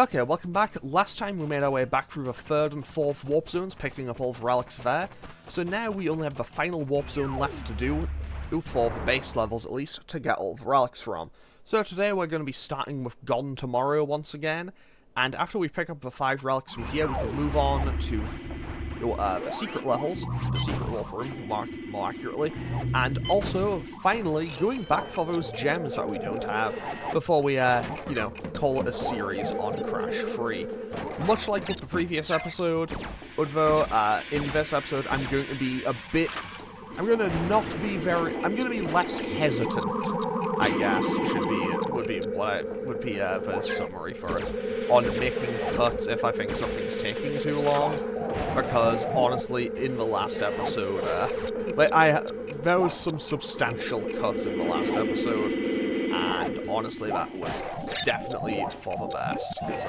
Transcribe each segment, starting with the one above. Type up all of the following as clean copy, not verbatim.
Okay, welcome back. Last time we made our way back through the third and fourth warp zones, picking up all the relics there. So now we only have the final warp zone left to do, for the base levels at least, to get all the relics from. So today we're going to be starting with Gone Tomorrow once again, and after we pick up the 5 relics from here, we can move on to the secret levels, the secret warp room, more accurately, and also, finally, going back for those gems that we don't have before we, call it a series on Crash 3. Much like with the previous episode, although, in this episode, I'm going to be I'm going to be less hesitant, I guess, would be the summary for it, on making cuts if I think something's taking too long, because, honestly, in the last episode, there was some substantial cuts in the last episode, and honestly, that was definitely for the best, because,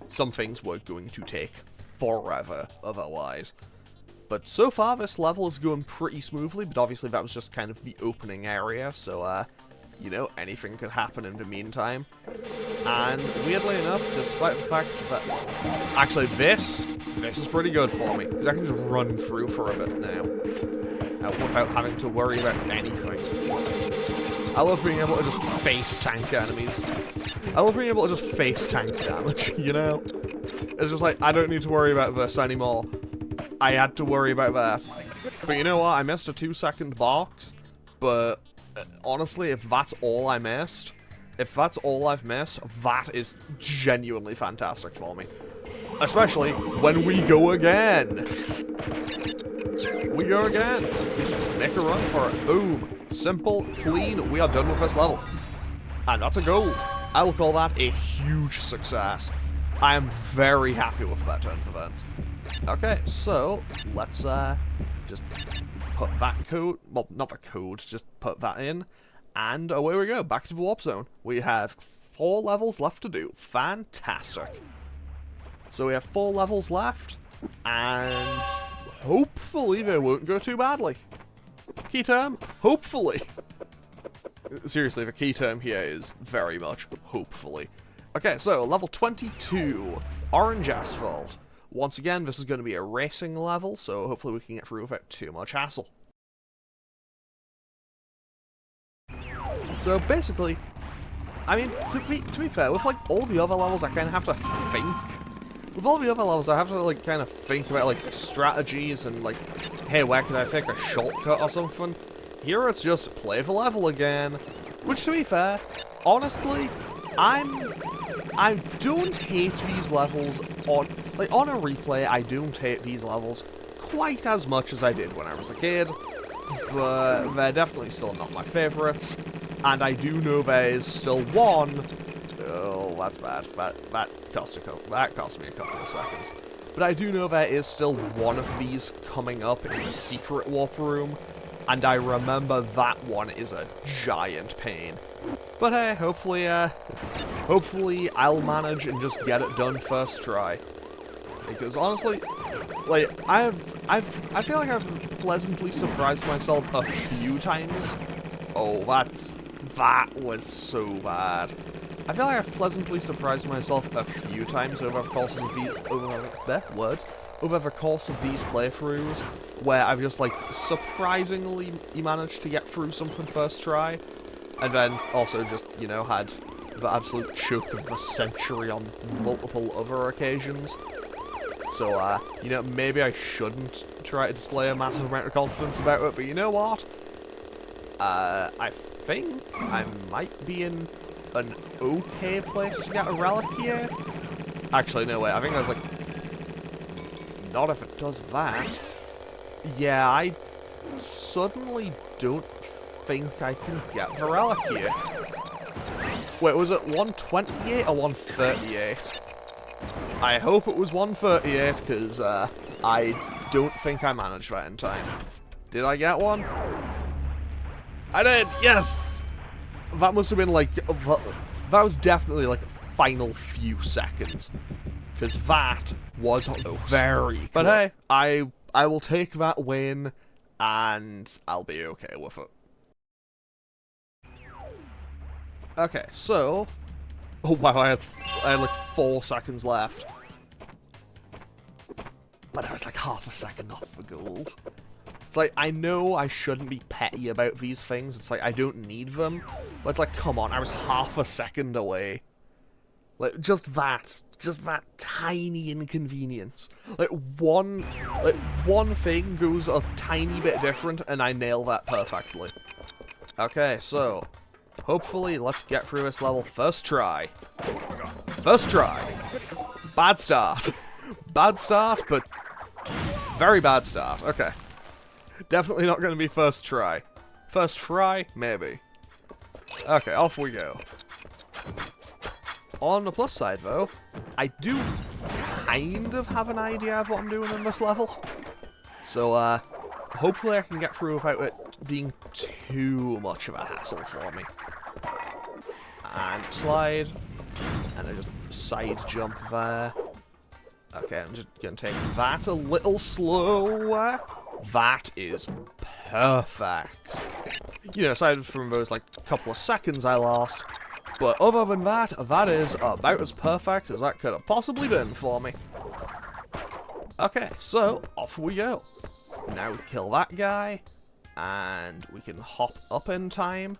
some things were going to take forever otherwise. But so far, this level is going pretty smoothly, but obviously that was just kind of the opening area, so, anything could happen in the meantime. And weirdly enough, despite the fact that... Actually, this is pretty good for me, because I can just run through for a bit now, without having to worry about anything. I love being able to just face tank enemies. I love being able to just face tank damage, you know? It's just like, I don't need to worry about this anymore. I had to worry about that. But you know what? I missed a 2-second box. But honestly, if that's all I missed, if that's all I've missed, that is genuinely fantastic for me. Especially when we go again. We go again. We just make a run for it. Boom. Simple, clean. We are done with this level. And that's a gold. I will call that a huge success. I am very happy with that turn of events. Okay, so let's just put that code, well, not the code, just put that in, and away we go, back to the warp zone. We have 4 levels left to do. Fantastic. So we have 4 levels left, and hopefully they won't go too badly. Key term, hopefully. Seriously, the key term here is very much hopefully. Okay, so level 22, Orange Asphalt. Once again, this is going to be a racing level, so hopefully we can get through without too much hassle. So basically, I mean, to be fair, with like all the other levels I kind of have to think. With all the other levels I have to like kind of think about like strategies and like, hey, where can I take a shortcut or something? Here it's just play the level again. Which, to be fair, honestly, I don't hate these levels on a replay. I don't hate these levels quite as much as I did when I was a kid, but they're definitely still not my favorites. And I do know there is still one. Oh, that's bad. That cost me a couple of seconds. But I do know there is still one of these coming up in the secret warp room, and I remember that one is a giant pain. But hey, hopefully I'll manage and just get it done first try. Because honestly, like, I feel like I've pleasantly surprised myself a few times. Oh, that was so bad. I feel like I've pleasantly surprised myself a few times over the course of these playthroughs, where I've just like surprisingly managed to get through something first try. And then also just, you know, had the absolute choke of the century on multiple other occasions. So, maybe I shouldn't try to display a massive amount of confidence about it, but you know what? I think I might be in an okay place to get a relic here. Actually, no, wait, I think there's like... Not if it does that. Yeah, I suddenly don't think I can get the relic here. Wait, was it 128 or 138? I hope it was 138, because I don't think I managed that in time. Did I get one? I did! Yes! That must have been like... That was definitely like final few seconds. Because that was very close. But hey, I will take that win, and I'll be okay with it. Okay, so Oh wow, I had like 4 seconds left. But I was like half a second off for gold. It's like, I know I shouldn't be petty about these things. It's like, I don't need them. But it's like, come on, I was half a second away. Like, just that tiny inconvenience. Like one thing goes a tiny bit different, and I nail that perfectly. Okay, so hopefully let's get through this level first try. First try. Bad start. Bad start, but very bad start. Okay. Definitely not going to be first try. First try, maybe. Okay, off we go. On the plus side, though, I do kind of have an idea of what I'm doing in this level. So, hopefully I can get through without it being too much of a hassle for me. And slide. And I just side jump there. Okay, I'm just going to take that a little slower. That is perfect. You know, aside from those, like, couple of seconds I lost. But other than that, that is about as perfect as that could have possibly been for me. Okay, so off we go. Now we kill that guy, and we can hop up in time.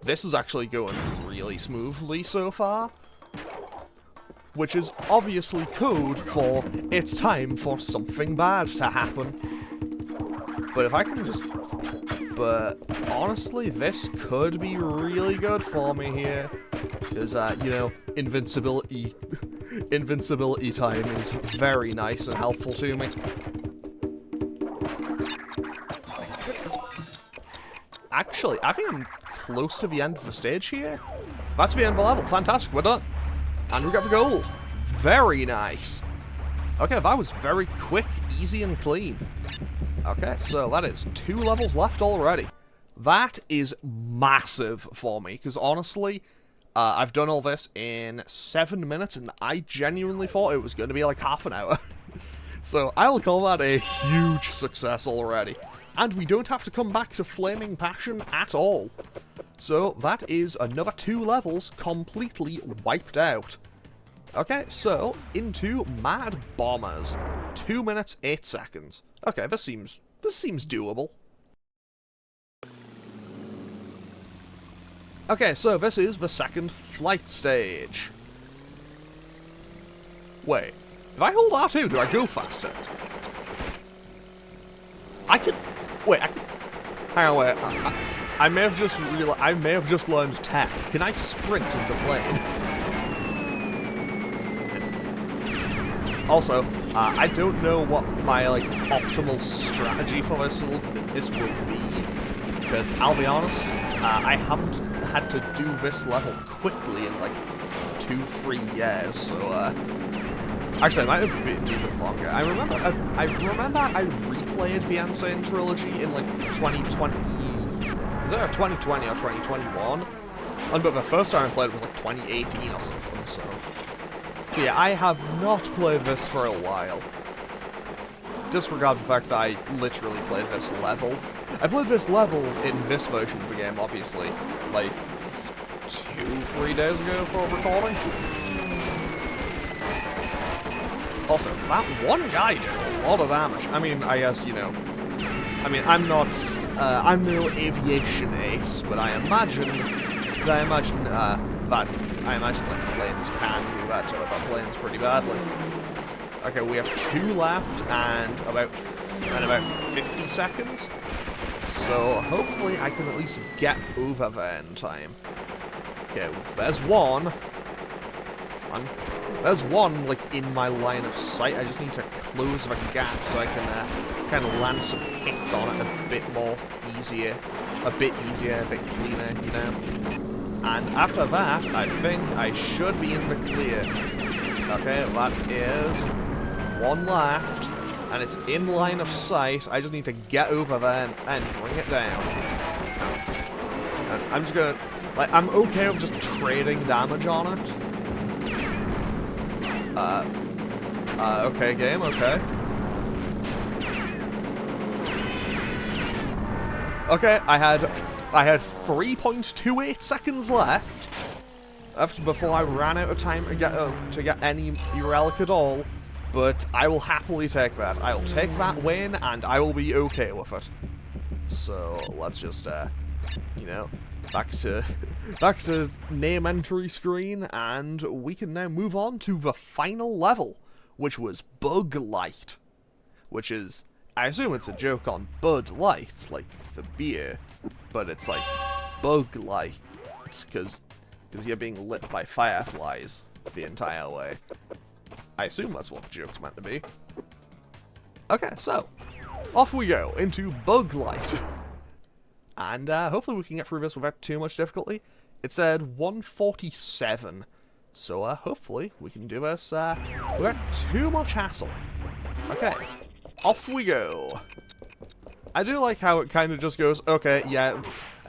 This is actually going really smoothly so far, which is obviously code for it's time for something bad to happen. But if I can just... But honestly, this could be really good for me here. Because, you know, invincibility time is very nice and helpful to me. Actually, I think I'm close to the end of the stage here. That's the end of the level. Fantastic, we're done. And we got the gold. Very nice. Okay, that was very quick, easy, and clean. Okay, so that is 2 levels left already. That is massive for me, because honestly, I've done all this in 7 minutes, and I genuinely thought it was going to be like half an hour. So I'll call that a huge success already. And we don't have to come back to Flaming Passion at all. So that is another 2 levels completely wiped out. Okay, so into Mad Bombers. 2 minutes, 8 seconds. Okay, this seems doable. Okay, so this is the second flight stage. Wait, if I hold R2, do I go faster? I could... Wait, I could... Hang on, wait. I may have just realized... I may have just learned tech. Can I sprint in the plane? Also, I don't know what my, like, optimal strategy for this will be, because I'll be honest, I haven't had to do this level quickly in, like, 2-3 years, so, actually, it might have been even longer. I remember I replayed the Insane Trilogy in, like, 2020, is it 2020 or 2021? But the first time I played it was, like, 2018 or something, so... So yeah, I have not played this for a while. Disregard the fact that I literally played this level. I played this level in this version of the game, obviously, like 2-3 days ago for recording. Also, that one guy did a lot of damage. I mean, I guess, you know, I mean, I'm no aviation ace, but I imagine like planes can do that to other planes pretty badly. Okay, we have 2 left and about 50 seconds. So hopefully I can at least get over there in time. Okay, there's one. There's one like in my line of sight. I just need to close the gap so I can kind of land some hits on it a bit easier, a bit cleaner, you know. And after that, I think I should be in the clear. Okay, that is 1 left, and it's in line of sight. I just need to get over there and bring it down. And I'm just gonna, like, I'm okay with just trading damage on it. Okay, game, okay. Okay, I had 3.28 seconds left. before I ran out of time to get any relic at all, but I will happily take that. I will take that win, and I will be okay with it. So let's just, you know, back to name entry screen, and we can now move on to the final level, which was Bug Light, which is, I assume it's a joke on Bud Light, like the beer, but it's like Bug Light, because you're being lit by fireflies the entire way. I assume that's what the joke's meant to be. Okay, so, off we go into Bug Light. And hopefully we can get through this without too much difficulty. It said 147, so hopefully we can do this without too much hassle. Okay, off we go. I do like how it kind of just goes, okay, yeah,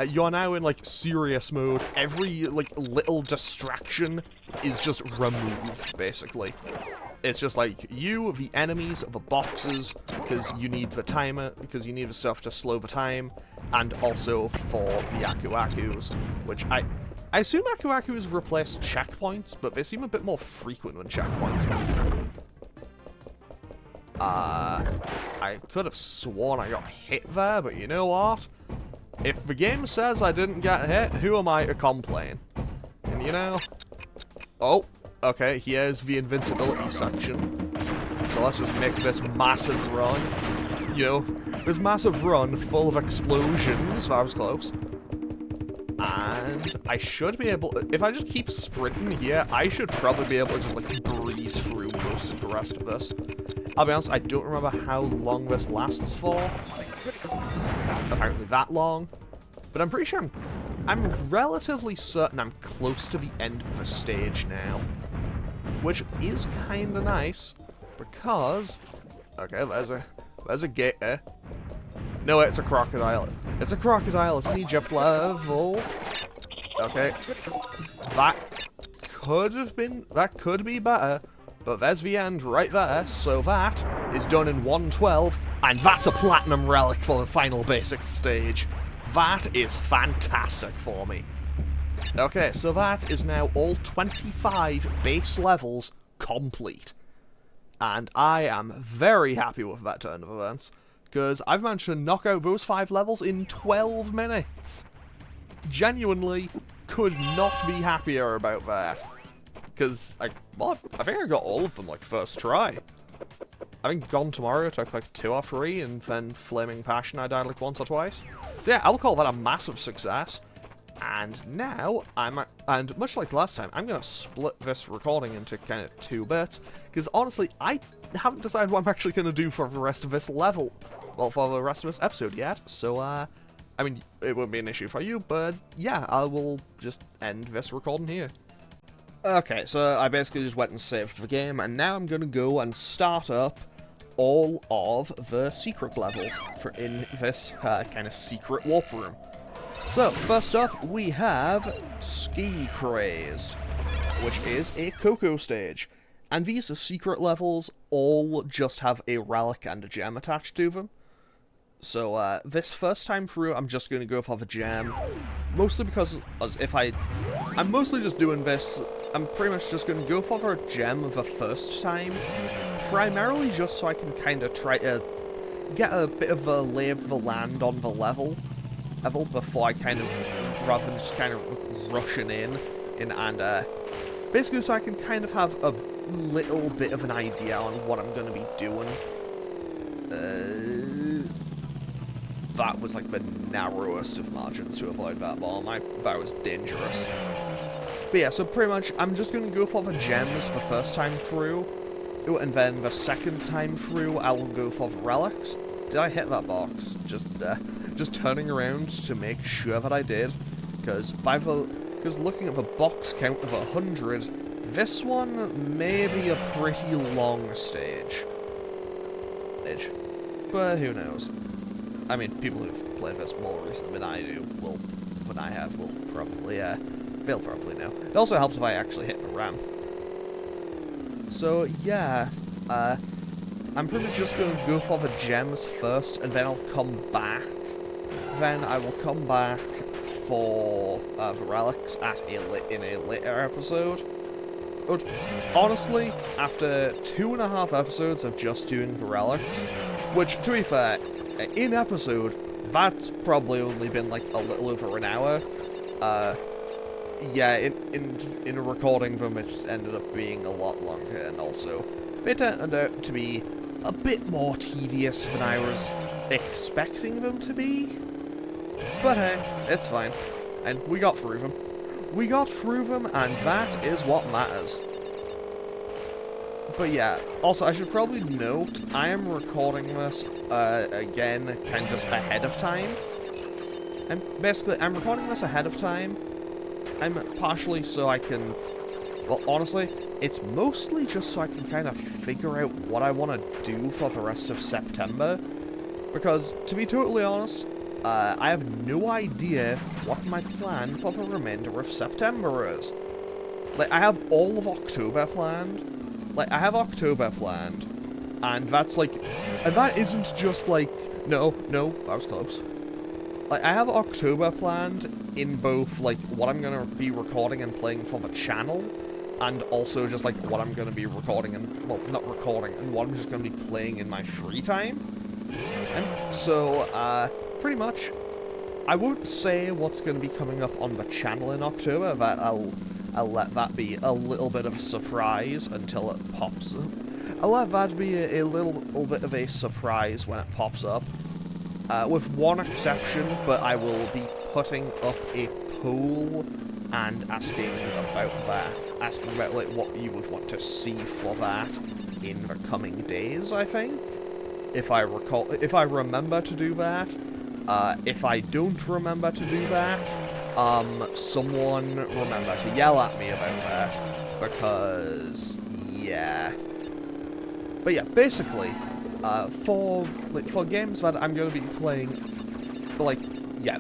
you're now in, like, serious mode. Every, like, little distraction is just removed, basically. It's just like, you, the enemies, the boxes, because you need the timer, because you need the stuff to slow the time, and also for the Aku-Akus, which I assume Aku-Akus replace checkpoints, but they seem a bit more frequent than checkpoints. I could have sworn I got hit there, but you know what? If the game says I didn't get hit, who am I to complain? And you know... Oh, okay, here's the invincibility section. So let's just make this massive run. You know, this massive run full of explosions. That was close. And I should be able... If I just keep sprinting here, I should probably be able to just, like, breeze through most of the rest of this. I'll be honest, I don't remember how long this lasts for. Apparently that long. But I'm pretty sure I'm relatively certain I'm close to the end of the stage now. Which is kinda nice, because... Okay, there's a gate there. No, it's a crocodile. It's a crocodile, it's an Egypt level. Okay. That could be better. But there's the end right there, so that is done in 112, and that's a platinum relic for the final basic stage. That is fantastic for me. Okay, so that is now all 25 base levels complete. And I am very happy with that turn of events, because I've managed to knock out those 5 levels in 12 minutes. Genuinely could not be happier about that. Because, like, well, I think I got all of them, like, first try. I think Gone Tomorrow took, like, 2 or 3, and then Flaming Passion I died, like, once or twice. So yeah, I'll call that a massive success. And now, and much like last time, I'm gonna split this recording into kind of 2 bits, because honestly, I haven't decided what I'm actually gonna do for the rest of this level. Well, for the rest of this episode yet, so, I mean, it won't be an issue for you, but yeah, I will just end this recording here. Okay, so I basically just went and saved the game, and now I'm gonna go and start up all of the secret levels in this kind of secret warp room. So, first up, we have Ski Crazed, which is a Coco stage. And these secret levels all just have a relic and a gem attached to them. So, this first time through, I'm just going to go for the gem. Mostly because, I'm mostly just doing this, I'm pretty much just going to go for the gem the first time. Primarily just so I can kind of try to get a bit of a lay of the land on the level before I kind of, rather than just kind of rushing in and, basically so I can kind of have a little bit of an idea on what I'm going to be doing. That was like the narrowest of margins to avoid that bomb. That was dangerous. But yeah, so pretty much I'm just going to go for the gems the first time through, and then the second time through I will go for the relics. Did I hit that box? Just turning around to make sure that I did, because looking at the box count of 100, this one may be a pretty long stage. But who knows? I mean, people who've played this more recently than I do will probably, they'll probably know. It also helps if I actually hit the ramp. So, yeah, I'm pretty much just going to go for the gems first, and then I'll come back. Then I will come back for the relics in a later episode. But honestly, after 2.5 episodes of just doing the relics, which, to be fair, in episode, that's probably only been like a little over an hour. Yeah, in recording them, it ended up being a lot longer, and also it turned out to be a bit more tedious than I was expecting them to be. But hey, it's fine. And we got through them. We got through them, and that is what matters. But yeah, also I should probably note, I am recording this, again, kind of just ahead of time. I'm recording this ahead of time. I'm partially so I can, well, honestly, it's mostly just so I can kind of figure out what I want to do for the rest of September. Because, to be totally honest, I have no idea what my plan for the remainder of September is. Like, I have all of October planned. Like, I have October planned. And that's like, and that isn't just like, no, that was close. Like, I have October planned in both, like, what I'm gonna be recording and playing for the channel, and also just, like, what I'm gonna be recording and, well, not recording, and what I'm just gonna be playing in my free time. And so, pretty much, I won't say what's gonna be coming up on the channel in October, that I'll let that be a little bit of a surprise until it pops up. I'll let that be a little bit of a surprise when it pops up. With one exception, but I will be putting up a poll and asking about like what you would want to see for that in the coming days, I think. If I remember to do that. If I don't remember to do that, someone remember to yell at me about that, because, yeah. But yeah, basically, for games that I'm going to be playing, like, yeah,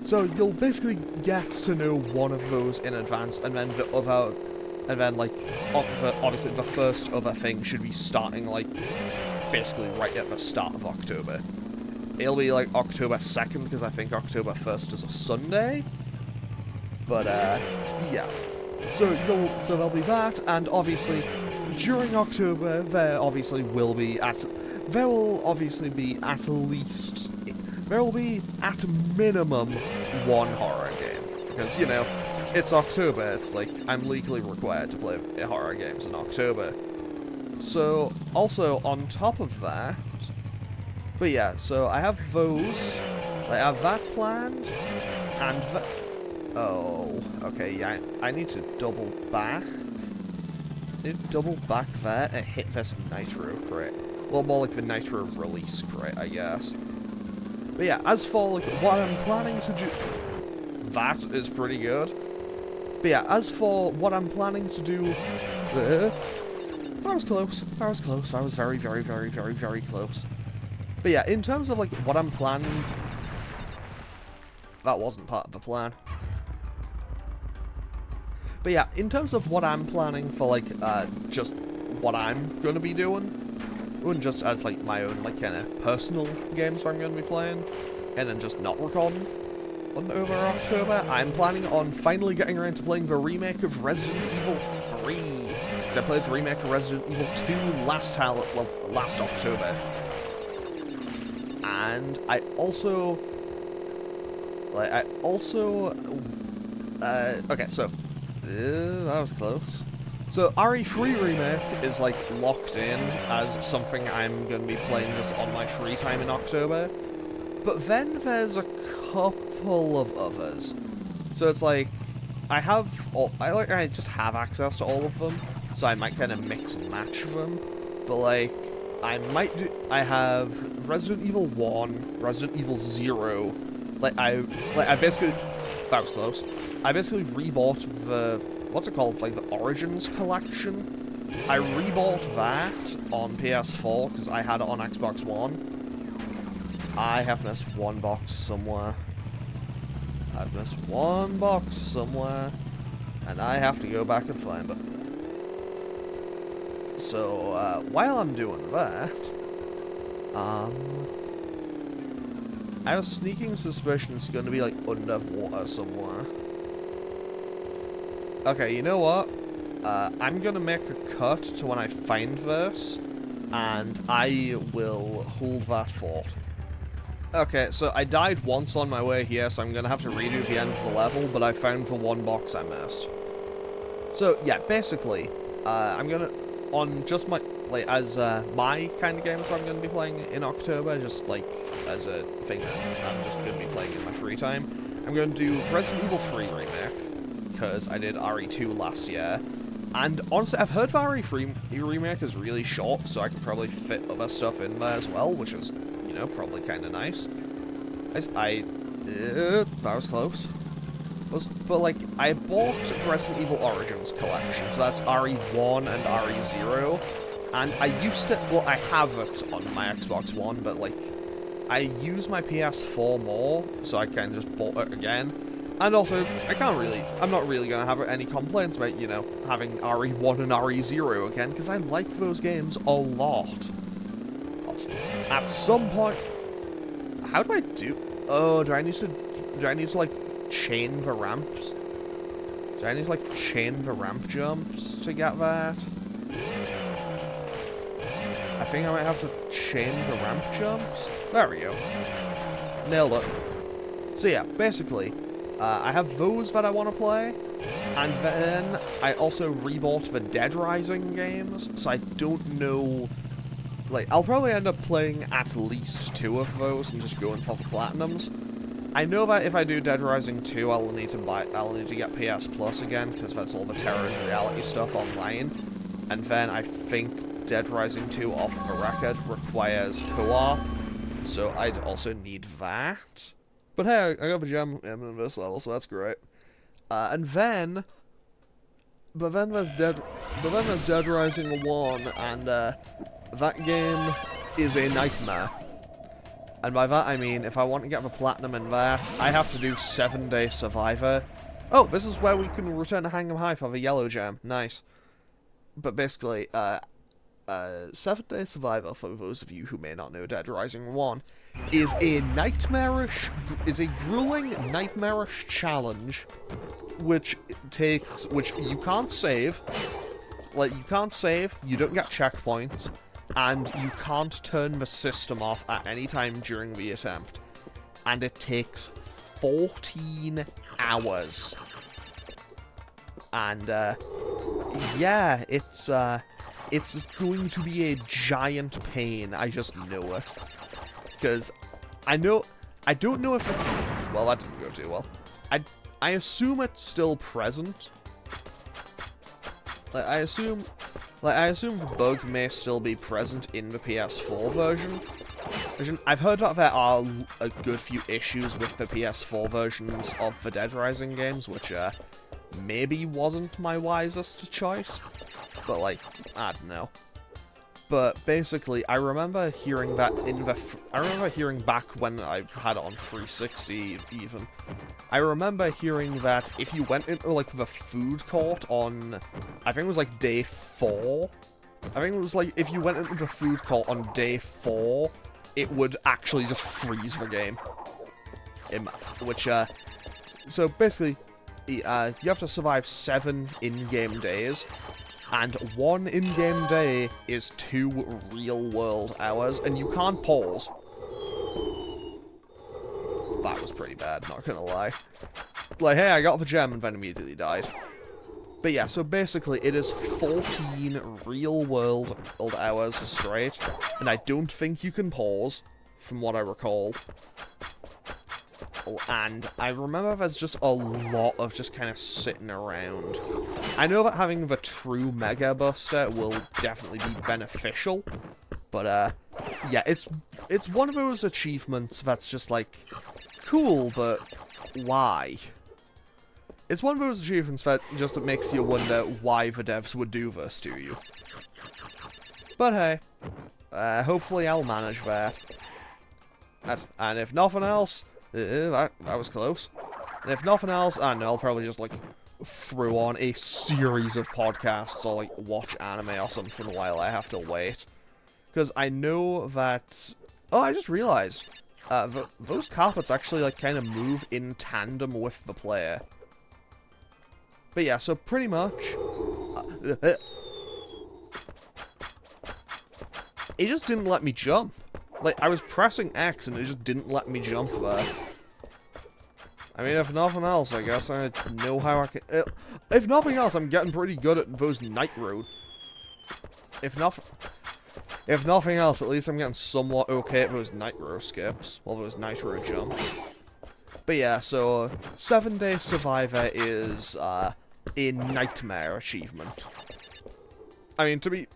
so you'll basically get to know one of those in advance, and then the other, and then, like, obviously the first other thing should be starting, like, basically right at the start of October. It'll be, like, October 2nd, because I think October 1st is a Sunday, but, yeah. So there'll be that, and obviously, during October, there will obviously be at minimum one horror game. Because, you know, it's October, it's like, I'm legally required to play horror games in October. So, also, on top of that, but yeah, so I have those, I have that planned, and oh, okay, yeah, I need to double back. There and hit this Nitro crate. Well, more like the Nitro release crate, I guess. But yeah, as for like what I'm planning to do, that is pretty good. But yeah, as for what I'm planning to do, that was close. That was very, very, very, very, very close. But yeah, in terms of like what I'm planning, that wasn't part of the plan. But yeah, in terms of what I'm planning for, like, just what I'm gonna be doing, and just as, like, my own, like, kind of personal games I'm gonna be playing, and then just not recording over October, I'm planning on finally getting around to playing the remake of Resident Evil 3, because I played the remake of Resident Evil 2 last October. And I also, okay, so, that was close. So, RE3 Remake is, like, locked in as something I'm going to be playing just on my free time in October. But then there's a couple of others. So it's like, I just have access to all of them, so I might kind of mix and match them. But, like, I have Resident Evil 1, Resident Evil 0, I basically, that was close. I basically rebought the, what's it called, like the Origins collection. I rebought that on PS4 because I had it on Xbox One. I have missed one box somewhere. I've missed one box somewhere, and I have to go back and find it. So, while I'm doing that, I have a sneaking suspicion it's going to be, like, underwater somewhere. Okay, you know what? I'm going to make a cut to when I find this, and I will hold that thought. Okay, so I died once on my way here, so I'm going to have to redo the end of the level, but I found the one box I missed. So, yeah, basically, I'm going to, on just my, like, as my kind of games I'm going to be playing in October, just, like, as a thing that I'm just going to be playing in my free time, I'm going to do Resident Evil 3 Remake, because I did RE2 last year, and honestly, I've heard the RE3 Remake is really short, so I can probably fit other stuff in there as well, which is, you know, probably kind of nice. That was close. But, like, I bought the Resident Evil Origins collection, so that's RE1 and RE0, and I used to, well, I have it on my Xbox One, but, like, I use my PS4 more, so I kind of just bought it again, and also, I'm not really going to have any complaints about, you know, having RE1 and RE0 again, because I like those games a lot. But at some point, how do I do, oh, do I need to, like, chain the ramps? Do I need to, like, chain the ramp jumps to get that? I think I might have to chain the ramp jumps. There we go. Nailed it. So yeah, basically, I have those that I want to play, and then I also rebought the Dead Rising games, so I don't know, like, I'll probably end up playing at least 2 of those and just going for the Platinums. I know that if I do Dead Rising 2, I'll need to get PS Plus again, because that's all the Terror's Reality stuff online. And then I think Dead Rising 2 off the record requires co-op, so I'd also need that. But hey, I got the gem in this level, so that's great. But then there's Dead Rising 1, and that game is a nightmare. And by that I mean, if I want to get the platinum in that, I have to do 7-Day Survivor. Oh, this is where we can return to Hang 'em High for the yellow gem. Nice. But basically, 7-Day Survivor, for those of you who may not know Dead Rising 1, is a grueling, nightmarish challenge, which you can't save. Like, you can't save, you don't get checkpoints, and you can't turn the system off at any time during the attempt. And it takes 14 hours. And, yeah, it's going to be a giant pain, I just know it. Because I don't know if it, well, that didn't go too well. I assume it's still present. I assume the bug may still be present in the PS4 version. I've heard that there are a good few issues with the PS4 versions of the Dead Rising games, which maybe wasn't my wisest choice. But, like, I don't know. But basically, I remember hearing that back when I had it on 360 even. I remember hearing that if you went into, like, the food court on, I think it was, like, day 4. I think it was, like, if you went into the food court on day 4, it would actually just freeze the game. Which, so basically, you have to survive 7 in-game days, and 1 in-game day is 2 real-world hours, and you can't pause. That was pretty bad, not gonna lie. Like, hey, I got the gem and then immediately died. But yeah, so basically it is 14 real-world hours straight, and I don't think you can pause, from what I recall. And I remember there's just a lot of just kind of sitting around. I know that having the true Mega Buster will definitely be beneficial, but yeah, it's one of those achievements that's just like, cool, but why? It's one of those achievements that just makes you wonder why the devs would do this to you. But hey, hopefully I'll manage that. And if nothing else, that was close. And if nothing else, I don't know, I'll probably just, like, throw on a series of podcasts or, like, watch anime or something while I have to wait. Because I know that... Oh, I just realized. those carpets actually, like, kind of move in tandem with the player. But yeah, so pretty much... it just didn't let me jump. Like, I was pressing X and it just didn't let me jump there. I mean, if nothing else, I guess I know how I can... if nothing else, I'm getting pretty good at those nitro... If nothing else, at least I'm getting somewhat okay at those nitro skips. Well, those nitro jumps. But yeah, so... 7-Day Survivor is, a nightmare achievement. I mean, to be...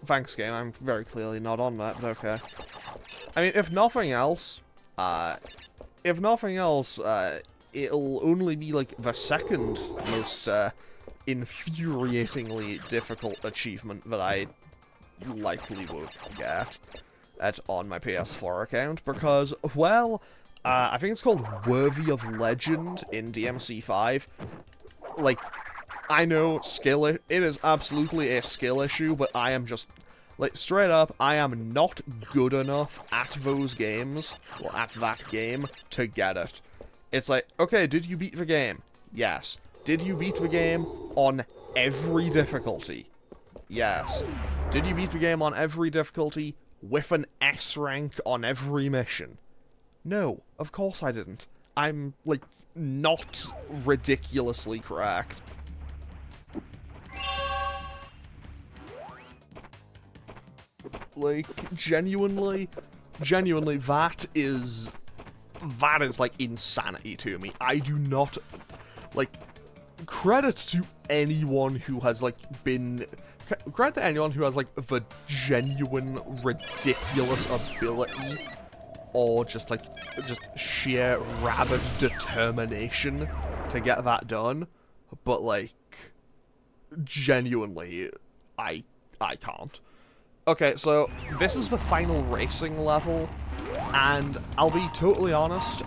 Thanks, game, I'm very clearly not on that, but okay. I mean, if nothing else, it'll only be, like, the second most, infuriatingly difficult achievement that I likely will get on my PS4 account, because, well, I think it's called Worthy of Legend in DMC5. Like, I know it is absolutely a skill issue, but I am just, like, straight up, I am not good enough at those games, well, at that game, to get it. It's like, okay, did you beat the game? Yes. Did you beat the game on every difficulty? Yes. Did you beat the game on every difficulty with an S rank on every mission? No, of course I didn't. I'm, like, not ridiculously cracked. Like, genuinely, that is, like, insanity to me. I do not, like, credit to anyone who has, like, credit to anyone who has, like, the genuine, ridiculous ability, or just, like, just sheer rabid determination to get that done, but, like, genuinely, I can't. Okay, so, this is the final racing level, and I'll be totally honest,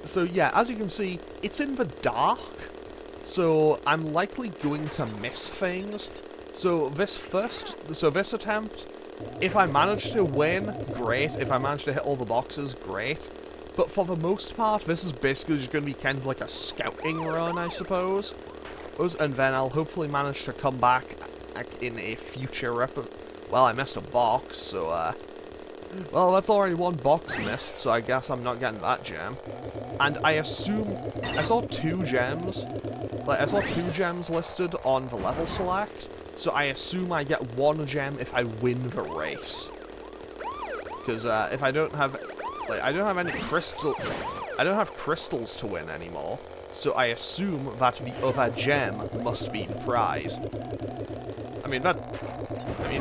so yeah, as you can see, it's in the dark, so I'm likely going to miss things. So this attempt, if I manage to win, great. If I manage to hit all the boxes, great. But for the most part, this is basically just going to be kind of like a scouting run, I suppose. And then I'll hopefully manage to come back in a future episode. Well, I missed a box, so, well, that's already one box missed, so I guess I'm not getting that gem. And I assume... I saw 2 gems. Like, I saw 2 gems listed on the level select, so I assume I get 1 gem if I win the race. Because, if I don't have... Like, I don't have any crystal... I don't have crystals to win anymore, so I assume that the other gem must be the prize. I mean,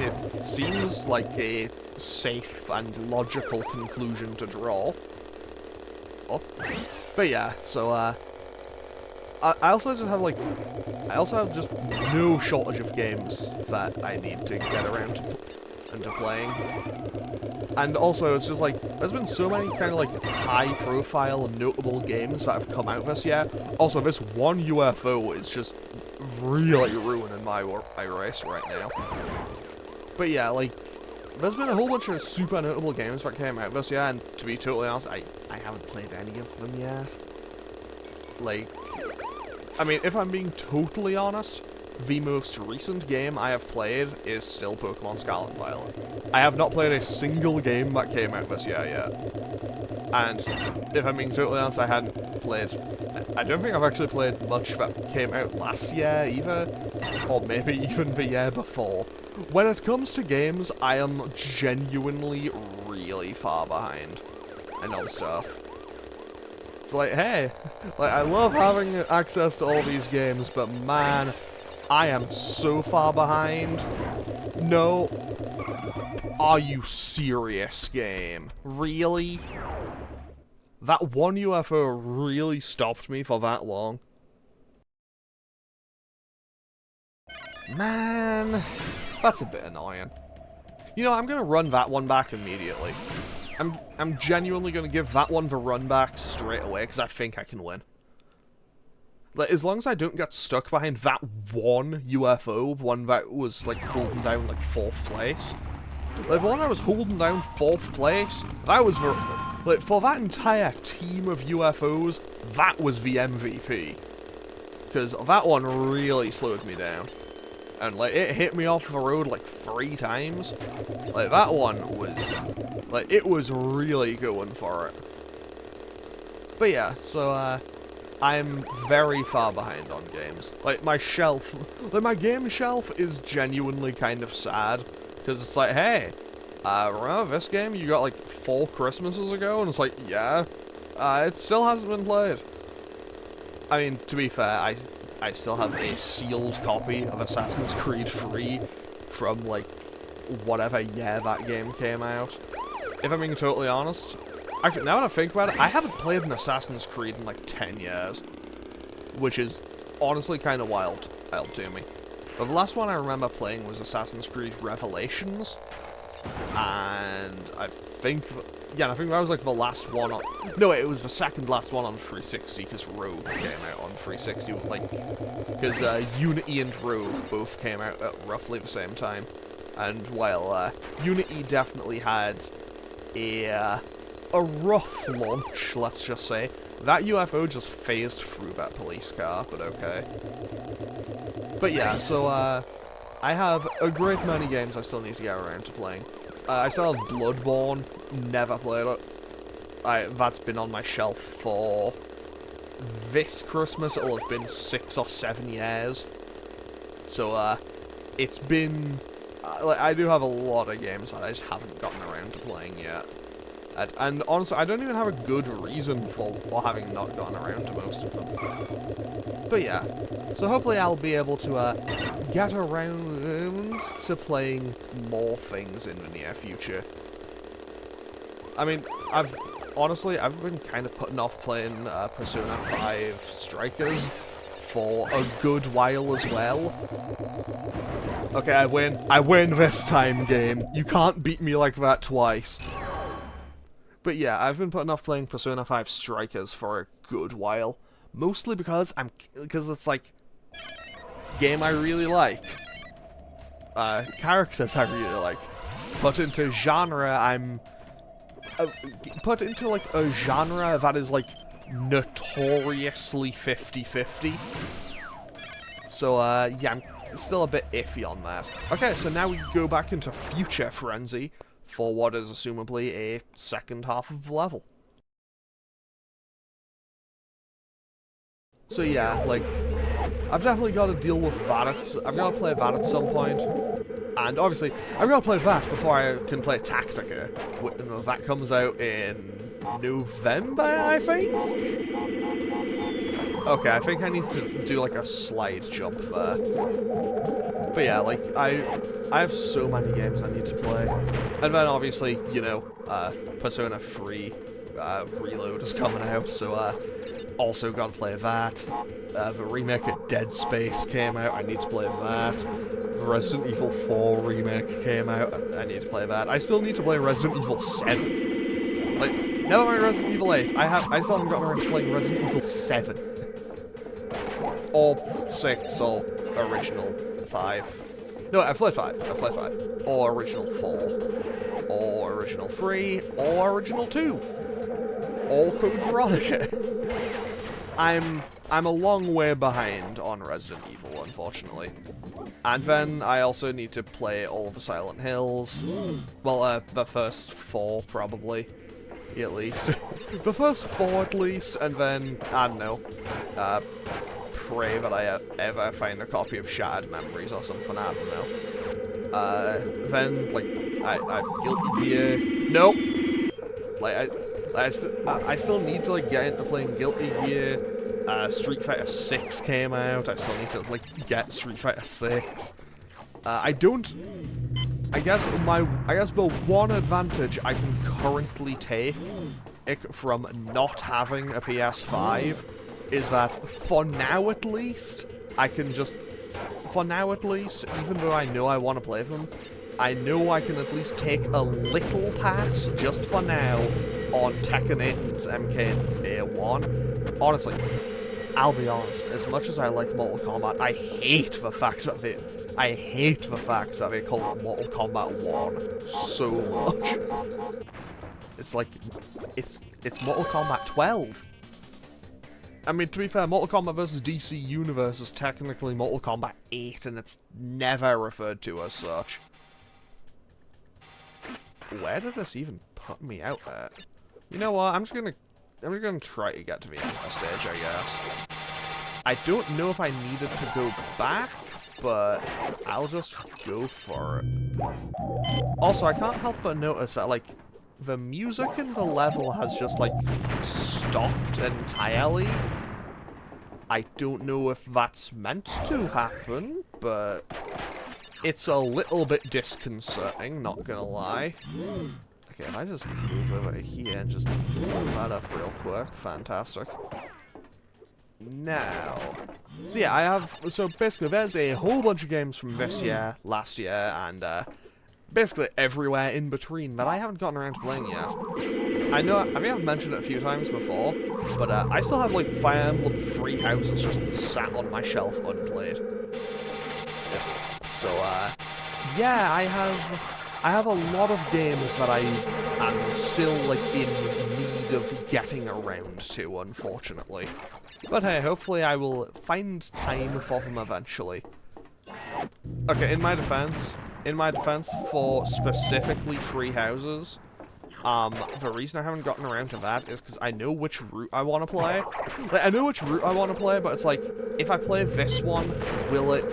it seems like a safe and logical conclusion to draw. Oh. But yeah, so, I also just have, like, just no shortage of games that I need to get around to playing. And also, it's just, like, there's been so many kind of, like, high-profile, notable games that have come out this year. Also, this one UFO is just really ruining my race right now. But yeah, like, there's been a whole bunch of super notable games that came out this year, and to be totally honest, I haven't played any of them yet. Like, I mean, if I'm being totally honest, the most recent game I have played is still Pokemon Scarlet and Violet. I have not played a single game that came out this year yet. And if I'm being totally honest, I hadn't played... I don't think I've actually played much that came out last year either, or maybe even the year before. When it comes to games, I am genuinely really far behind and on stuff. It's like, hey, like, I love having access to all these games, but man, I am so far behind. No. Are you serious, game? Really? That one UFO really stopped me for that long? Man, that's a bit annoying. You know, I'm gonna run that one back immediately. I'm genuinely gonna give that one the run back straight away, because I think I can win. Like, as long as I don't get stuck behind that one UFO, one that was, like, holding down, like, 4th place, Like, when I was holding down 4th place, that was like, for that entire team of UFOs, that was the MVP. Because that one really slowed me down. And, like, it hit me off the road, like, 3 times. Like, that one was, like, it was really going for it. But yeah, so, I'm very far behind on games. Like, my shelf, like, my game shelf is genuinely kind of sad. Because it's like, hey, remember this game you got, like, 4 Christmases ago? And it's like, yeah, it still hasn't been played. I mean, to be fair, I still have a sealed copy of Assassin's Creed 3 from, like, whatever year that game came out. If I'm being totally honest, actually, now that I think about it, I haven't played an Assassin's Creed in, like, 10 years. Which is honestly kind of wild to me. But the last one I remember playing was Assassin's Creed Revelations. And I think... yeah, I think that was, like, the last one on... no, it was the second last one on 360, because Rogue came out on 360, like... because Unity and Rogue both came out at roughly the same time. And while Unity definitely had a rough launch, let's just say, that UFO just phased through that police car, but okay. But yeah, so I have a great many games I still need to get around to playing. I still have Bloodborne, never played it. That's been on my shelf for this Christmas, it'll have been 6 or 7 years. So it's been, like, I do have a lot of games that I just haven't gotten around to playing yet. And honestly, I don't even have a good reason for having not gotten around to most of them. But yeah, so hopefully I'll be able to get around to playing more things in the near future. I mean, I've been kind of putting off playing Persona 5 Strikers for a good while as well. Okay, I win this time, game. You can't beat me like that twice. But yeah, I've been putting off playing Persona 5 Strikers for a good while. Mostly because it's like, game I really like. Characters I really like. Put into genre, I'm... put into, like, a genre that is, like, notoriously 50-50. So, yeah, I'm still a bit iffy on that. Okay, so now we go back into Future Frenzy for what is assumably a second half of the level. So yeah, like, I've definitely got to deal with that. I've got to play that at some point. And obviously, I've got to play that before I can play Tactica. That comes out in November, I think? Okay, I think I need to do, like, a slide jump there. But yeah, like, I have so many games I need to play. And then obviously, you know, Persona 3 Reload is coming out, so also gotta play that. The remake of Dead Space came out, I need to play that. The Resident Evil 4 remake came out, I need to play that. I still need to play Resident Evil 7. Like, never mind Resident Evil 8, I still haven't gotten around to playing Resident Evil 7. Or 6, or original 5. No, I've played 5. Or original 4. Or original 3. Or original 2. All Code Veronica. I'm a long way behind on Resident Evil, unfortunately. And then I also need to play all of the Silent Hills. Well, the first 4, probably. At least. The first 4, at least, and then, I don't know, pray that I ever find a copy of Shattered Memories or something, I don't know. Then, like, I've Guilty Gear. Nope! Like, I still need to, like, get into playing Guilty Gear. Street Fighter 6 came out. I still need to, like, get Street Fighter 6. I guess the one advantage I can currently take from not having a PS5 is that, for now at least, even though I know I want to play them, I know I can at least take a little pass, just for now, on Tekken 8 and MK1. Honestly, I'll be honest, as much as I like Mortal Kombat, I hate the fact that I hate the fact that they call it Mortal Kombat 1 so much. It's like, it's Mortal Kombat 12. I mean, to be fair, Mortal Kombat vs. DC Universe is technically Mortal Kombat 8, and it's never referred to as such. Where did this even put me out at? You know what, I'm just gonna try to get to the end of the stage, I guess. I don't know if I needed to go back, but I'll just go for it. Also, I can't help but notice that, like, the music in the level has just, like, stopped entirely. I don't know if that's meant to happen, but it's a little bit disconcerting, not gonna lie. Okay, if I just move over here and just blow that up real quick, fantastic. Now, so yeah, so basically there's a whole bunch of games from this year, last year, and basically everywhere in between that I haven't gotten around to playing yet. I know, I think I've mentioned it a few times before, but I still have like Fire Emblem 3 Houses just sat on my shelf unplayed. So, yeah, I have a lot of games that I am still like in need of getting around to, unfortunately. But hey, hopefully I will find time for them eventually. Okay, in my defense, for specifically 3 Houses, the reason I haven't gotten around to that is because I know which route I want to play. Like, I know which route I want to play, but it's like, if I play this one, will it...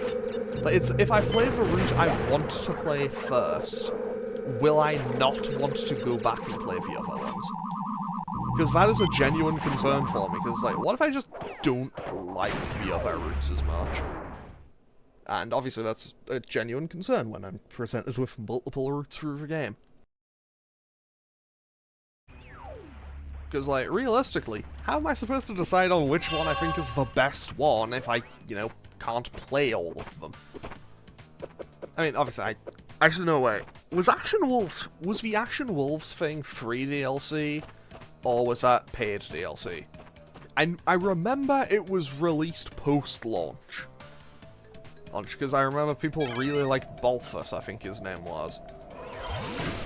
Like, if I play the route I want to play first, will I not want to go back and play the other ones? Because that is a genuine concern for me, because, like, what if I just don't like the other routes as much? And obviously that's a genuine concern when I'm presented with multiple routes through the game. Because, like, realistically, how am I supposed to decide on which one I think is the best one if I, you know, can't play all of them? I mean, obviously, actually, no, wait. Was the Ashen Wolves thing free DLC? Or was that paid DLC? I remember it was released post-launch. Because I remember people really liked Balthus, I think his name was.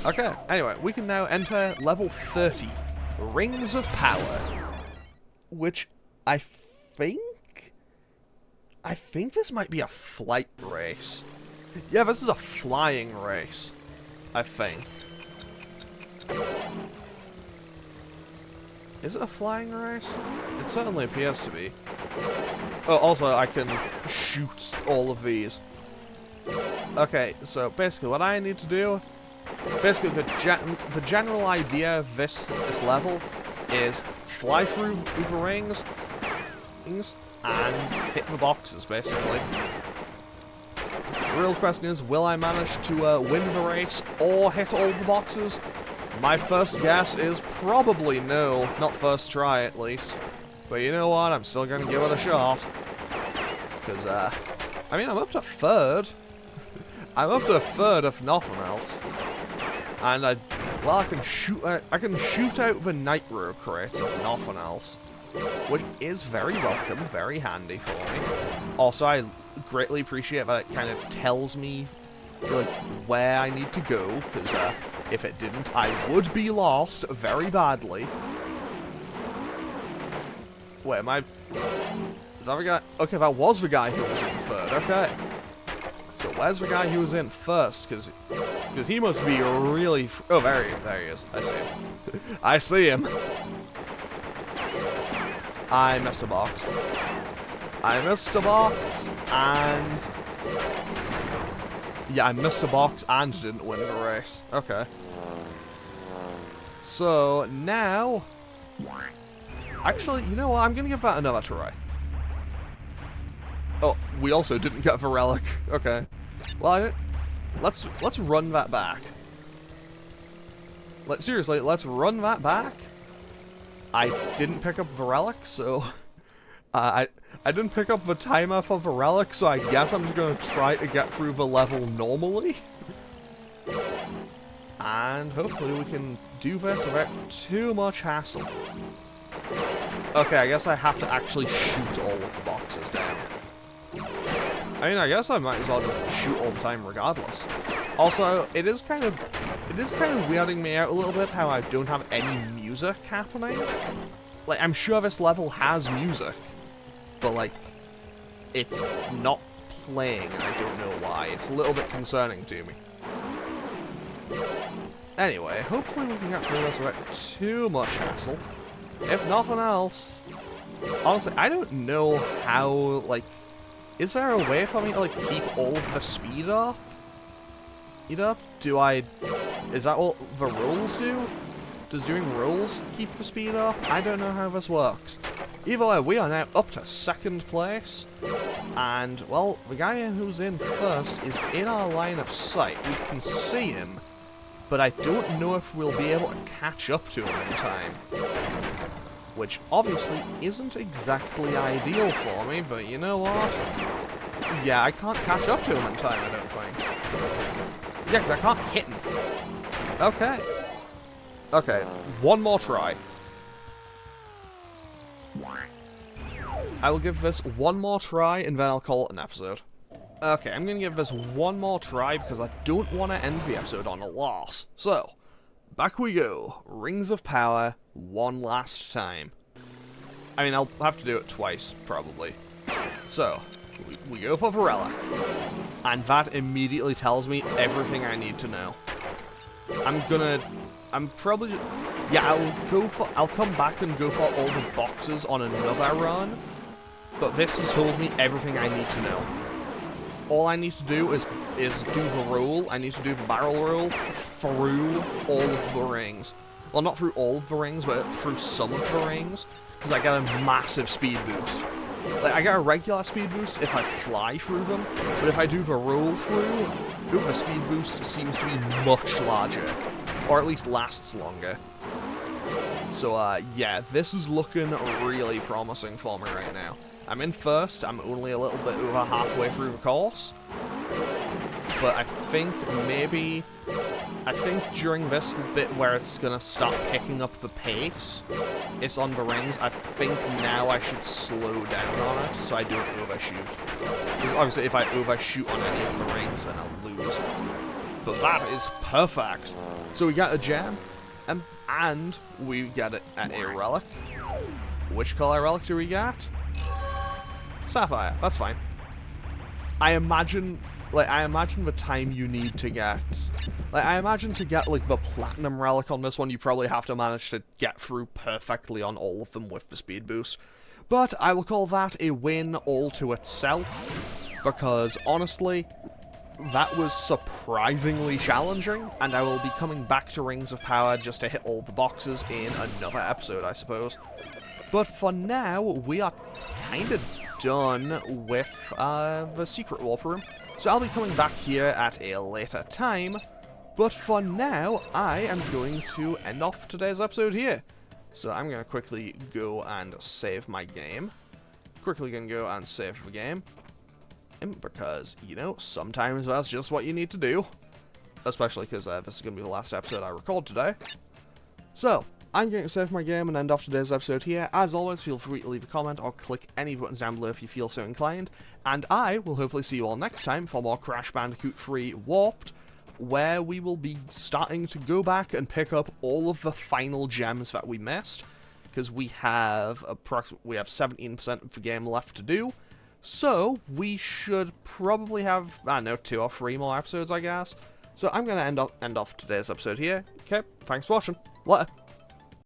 Okay, anyway, we can now enter level 30. Rings of Power. Which I think this might be a flight race. Yeah, this is a flying race. I think. Is it a flying race? It certainly appears to be. Oh, also, I can shoot all of these. Okay, so basically what I need to do... Basically, the general idea of this level is fly through the rings and hit the boxes, basically. The real question is, will I manage to win the race or hit all the boxes? My first guess is probably no, not first try at least. But you know what, I'm still going to give it a shot. Because, I mean, I'm up to third. I'm up to third if nothing else. And I can shoot out the Nitro crates if nothing else. Which is very welcome, very handy for me. Also, I greatly appreciate that it kind of tells me, like, where I need to go, because, if it didn't, I would be lost very badly. Wait, am I... Is that the guy? Okay, that was the guy who was in third, okay. So where's the guy who was in first? Because he must be really... Oh, there he is. I see him. I see him. I missed a box. I missed a box, and... Yeah, I missed a box and didn't win the race. Okay. So, now... Actually, you know what? I'm gonna give that another try. Oh, we also didn't get the relic. Okay. Well, let's run that back. Seriously, let's run that back. I didn't pick up the relic, so... I didn't pick up the timer for the relic, so I guess I'm just gonna try to get through the level normally. And hopefully we can do this without too much hassle. Okay, I guess I have to actually shoot all of the boxes down. I mean, I guess I might as well just shoot all the time regardless. Also, it is kind of weirding me out a little bit how I don't have any music happening. Like, I'm sure this level has music, but like, it's not playing, and I don't know why. It's a little bit concerning to me. Anyway, hopefully we can get through this without too much hassle. If nothing else, honestly, I don't know how, like, is there a way for me to, like, keep all of the speed up? Is that what the rules do? Does doing rules keep the speed up? I don't know how this works. Either way, we are now up to 2nd place, and, well, the guy who's in 1st is in our line of sight. We can see him, but I don't know if we'll be able to catch up to him in time. Which obviously isn't exactly ideal for me, but you know what? Yeah, I can't catch up to him in time, I don't think. Yeah, because I can't hit him. Okay. Okay, one more try. I will give this one more try, and then I'll call it an episode. Okay, I'm going to give this one more try because I don't want to end the episode on a loss. So, back we go. Rings of Power, one last time. I mean, I'll have to do it twice, probably. So, we go for the Relic. And that immediately tells me everything I need to know. Yeah, I'll come back and go for all the boxes on another run. But this has told me everything I need to know. All I need to do is do the roll. I need to do the barrel roll through all of the rings. Well, not through all of the rings, but through some of the rings. Because I get a massive speed boost. Like, I get a regular speed boost if I fly through them, but if I do the roll through, the speed boost seems to be much larger. Or at least lasts longer. So, yeah, this is looking really promising for me right now. I'm in 1st, I'm only a little bit over halfway through the course. But I think during this bit where it's gonna start picking up the pace, it's on the rings, I think now I should slow down on it so I don't overshoot. Because obviously if I overshoot on any of the rings, then I'll lose. But that is perfect! So we got a gem, and we get it at a relic. Which color relic do we get? Sapphire, that's fine. I imagine the time you need to get... Like, I imagine to get, like, the platinum relic on this one, you probably have to manage to get through perfectly on all of them with the speed boost. But I will call that a win all to itself, because, honestly, that was surprisingly challenging, and I will be coming back to Rings of Power just to hit all the boxes in another episode, I suppose. But for now, we are kind of done with the secret warp room. So I'll be coming back here at a later time, but for now, I am going to end off today's episode here. So I'm going to quickly go and save my game. Quickly going to go and save the game. Because, you know, sometimes that's just what you need to do. Especially because this is going to be the last episode I record today. So, I'm going to save my game and end off today's episode here. As always, feel free to leave a comment or click any buttons down below if you feel so inclined. And I will hopefully see you all next time for more Crash Bandicoot 3 Warped, where we will be starting to go back and pick up all of the final gems that we missed. Because we have 17% of the game left to do. So, we should probably have, I don't know, 2 or 3 more episodes, I guess. So, I'm going to end off today's episode here. Okay, thanks for watching. Later.